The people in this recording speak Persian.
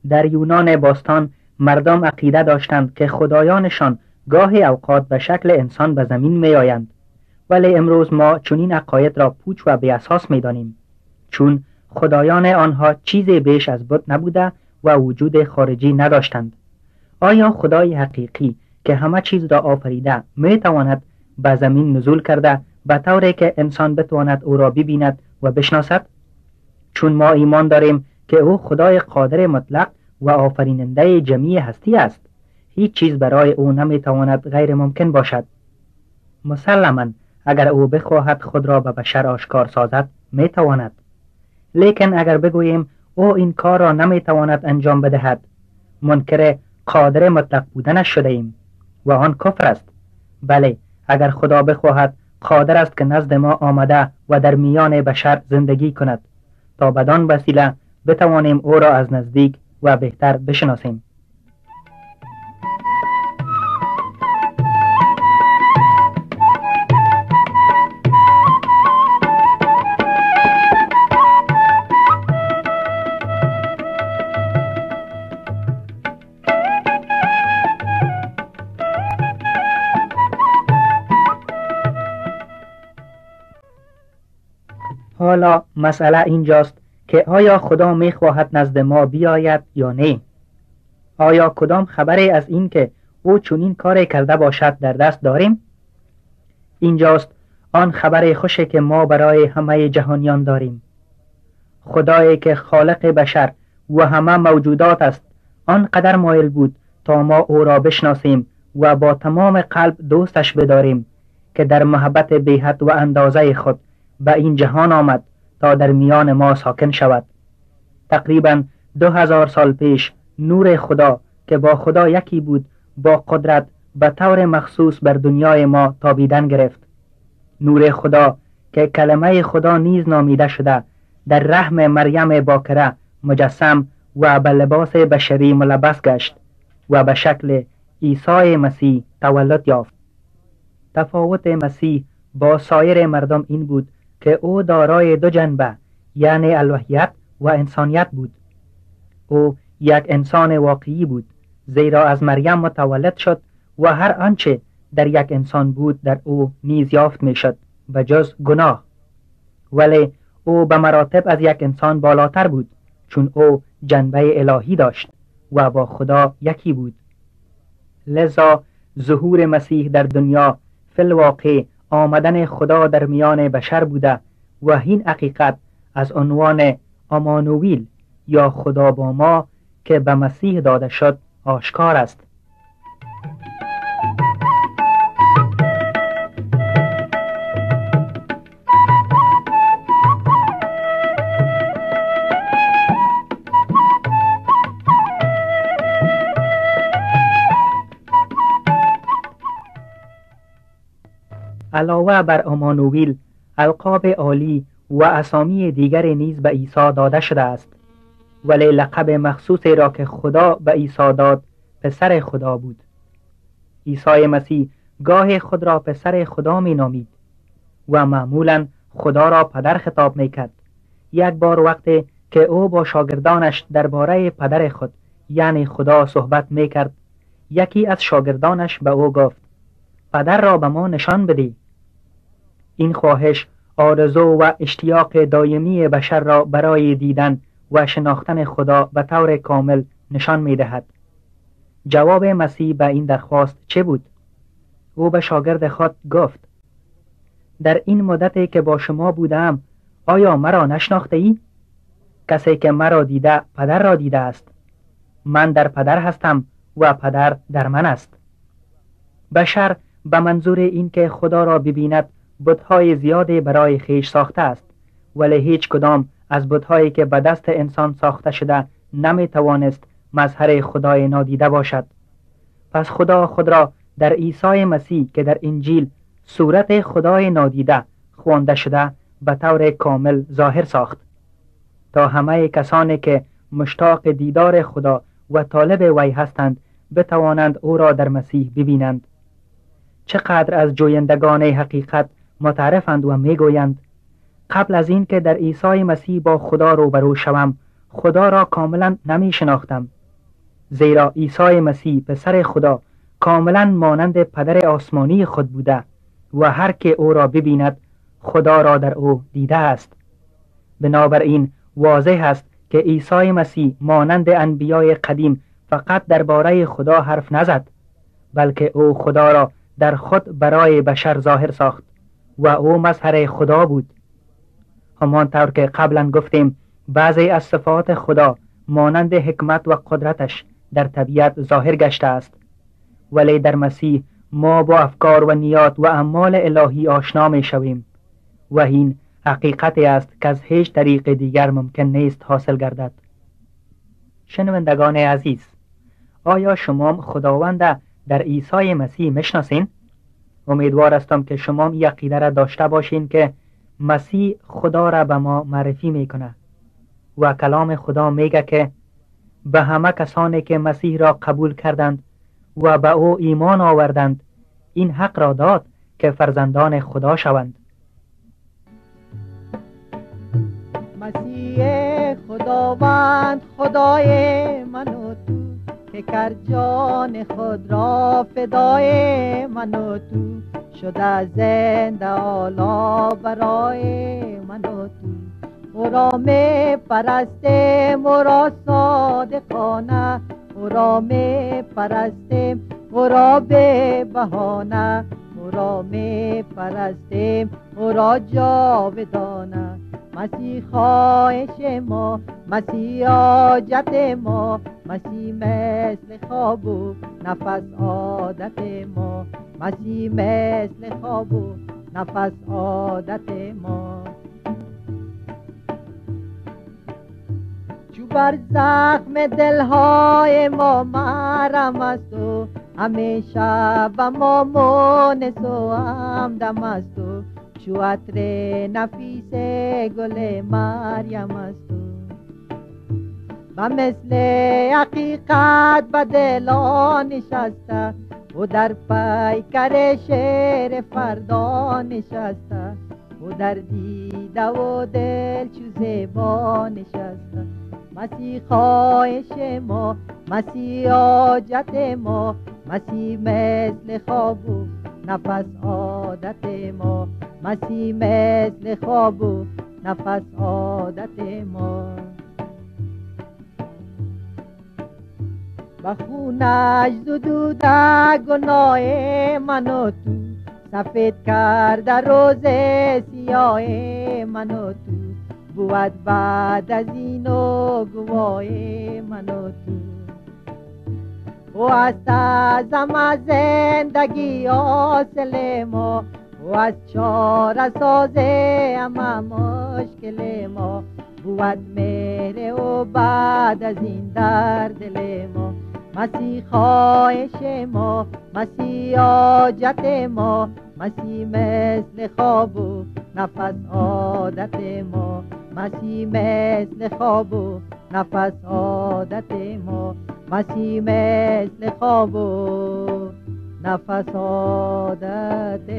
در یونان باستان مردم عقیده داشتند که خدایانشان گاهی اوقات به شکل انسان به زمین می آیند، ولی امروز ما چنین عقاید را پوچ و بی اساس می دانیم، چون خدایان آنها چیزی بیش از بت نبوده و وجود خارجی نداشتند. آیا خدای حقیقی که همه چیز را آفریده می تواند به زمین نزول کرده به طوری که انسان بتواند او را ببیند و بشناسد؟ چون ما ایمان داریم که او خدای قادر مطلق و آفریننده جمیع هستی است، هیچ چیز برای او نمی تواند غیر ممکن باشد. مسلماً اگر او بخواهد خود را به بشر آشکار سازد می تواند، لیکن اگر بگوییم او این کار را نمی تواند انجام بدهد، منکر قادر مطلق بودنش شده ایم و آن کفر است. بله، اگر خدا بخواهد قادر است که نزد ما آمده و در میان بشر زندگی کند تا بدان وسیله بتوانیم او را از نزدیک و بهتر بشناسیم. حالا مسئله اینجاست که آیا خدا می خواهد نزد ما بیاید یا نه؟ آیا کدام خبری از این که او چنین کاری کرده باشد در دست داریم؟ اینجاست آن خبر خوشی که ما برای همه جهانیان داریم. خدایی که خالق بشر و همه موجودات است آنقدر مایل بود تا ما او را بشناسیم و با تمام قلب دوستش بداریم که در محبت بی‌حد و اندازه خود به این جهان آمد تا در میان ما ساکن شود. تقریباً 2000 سال پیش نور خدا که با خدا یکی بود با قدرت به طور مخصوص بر دنیای ما تابیدن گرفت. نور خدا که کلمه خدا نیز نامیده شده در رحم مریم باکره مجسم و به لباس بشری ملبس گشت و به شکل عیسی مسیح تولد یافت. تفاوت مسیح با سایر مردم این بود که او دارای دو جنبه، یعنی الوهیت و انسانیت بود. او یک انسان واقعی بود، زیرا از مریم متولد شد و هر آنچه در یک انسان بود در او نیز یافت می شد به جز گناه. ولی او به مراتب از یک انسان بالاتر بود، چون او جنبه الهی داشت و با خدا یکی بود. لذا ظهور مسیح در دنیا فی الواقع آمدن خدا در میان بشر بوده و این حقیقت از عنوان امانوئیل یا خدا با ما که به مسیح داده شد آشکار است. علاوه بر امانوئیل، القاب عالی و اسامی دیگر نیز به عیسی داده شده است، ولی لقب مخصوصی را که خدا به عیسی داد پسر خدا بود. عیسی مسیح گاه خود را پسر خدا می نامید و معمولا خدا را پدر خطاب می کرد. یک بار وقتی که او با شاگردانش درباره پدر خود یعنی خدا صحبت می کرد، یکی از شاگردانش به او گفت پدر را به ما نشان بدی. این خواهش آرزو و اشتیاق دائمی بشر را برای دیدن و شناختن خدا به طور کامل نشان می دهد. جواب مسیح به این درخواست چه بود؟ او به شاگرد خود گفت در این مدتی که با شما بودم آیا مرا نشناخته ای؟ کسی که مرا دیده پدر را دیده است. من در پدر هستم و پدر در من است. بشر به منظور این که خدا را ببیند بت‌های زیادی برای خیش ساخته است، ولی هیچ کدام از بت‌هایی که به دست انسان ساخته شده نمی توانست مظهر خدای نادیده باشد. پس خدا خود را در عیسی مسیح که در انجیل صورت خدای نادیده خوانده شده به طور کامل ظاهر ساخت تا همه کسانی که مشتاق دیدار خدا و طالب وی هستند بتوانند او را در مسیح ببینند. چقدر از جویندگان حقیقت متعرفند و میگویند قبل از این که در عیسی مسیح با خدا روبرو شوم خدا را کاملا نمی شناختم. زیرا عیسی مسیح پسر خدا کاملا مانند پدر آسمانی خود بوده و هر که او را ببیند خدا را در او دیده است. بنابراین واضح است که عیسی مسیح مانند انبیای قدیم فقط درباره خدا حرف نزد، بلکه او خدا را در خود برای بشر ظاهر ساخت و او مظهر خدا بود. همانطور که قبلا گفتیم بعضی از صفات خدا مانند حکمت و قدرتش در طبیعت ظاهر گشته است، ولی در مسیح ما با افکار و نیات و اعمال الهی آشنا می شویم و این حقیقتی است که از هیچ طریق دیگر ممکن نیست حاصل گردد. شنوندگان عزیز، آیا شما خداوند در عیسی مسیح میشناسین؟ امیدوار هستم که شما این عقیده را داشته باشین که مسیح خدا را به ما معرفی میکنه و کلام خدا میگه که به همه کسانی که مسیح را قبول کردند و به او ایمان آوردند این حق را داد که فرزندان خدا شوند. مسیح خداوند خدای من و تو، که کر جان خود را فدای من و تو، شده زنده حالا برای من و تو. او را می پرستیم او را صادقانه، او را می پرستیم او را به بهانه، او را می پرستیم او را جاودانه. مسیح خواهش ما، مسیح حاجت ما، مسیح مثل خواب و نفس عادت ما، مسیح مثل خواب و نفس عادت ما. چو بر زخم دلهای ما مرهم است و همیشه به ما مونس و همدم است و چو عطر نفیس گل مریم است و مثل حقیقت به دلان نشسته و در پیکر شعر فردا نشسته و در دیده و دل چو زیبا نشسته. مسیح خواهش ما، مسیح حاجت ما، مسیح مثل خواب و نفس عادت ما، مسیح مثل خواب و نفس عادت ما. با خونش زدوده گناه من و تو، سفید کرده روز سیاه من و تو، بود بعد از این و گواه من و تو. او است از همه زندگی حاصل ما، او از چاره ساز همه مشکل ما، بود مهر و بعد از این در دل ما. مسیح خواهش ما، مسیح حاجت ما، مسیح مثل خواب و نفس عادت ما، مسیح مثل خواب و نفس عادت ما، مسیح مثل خواب و نفس عادت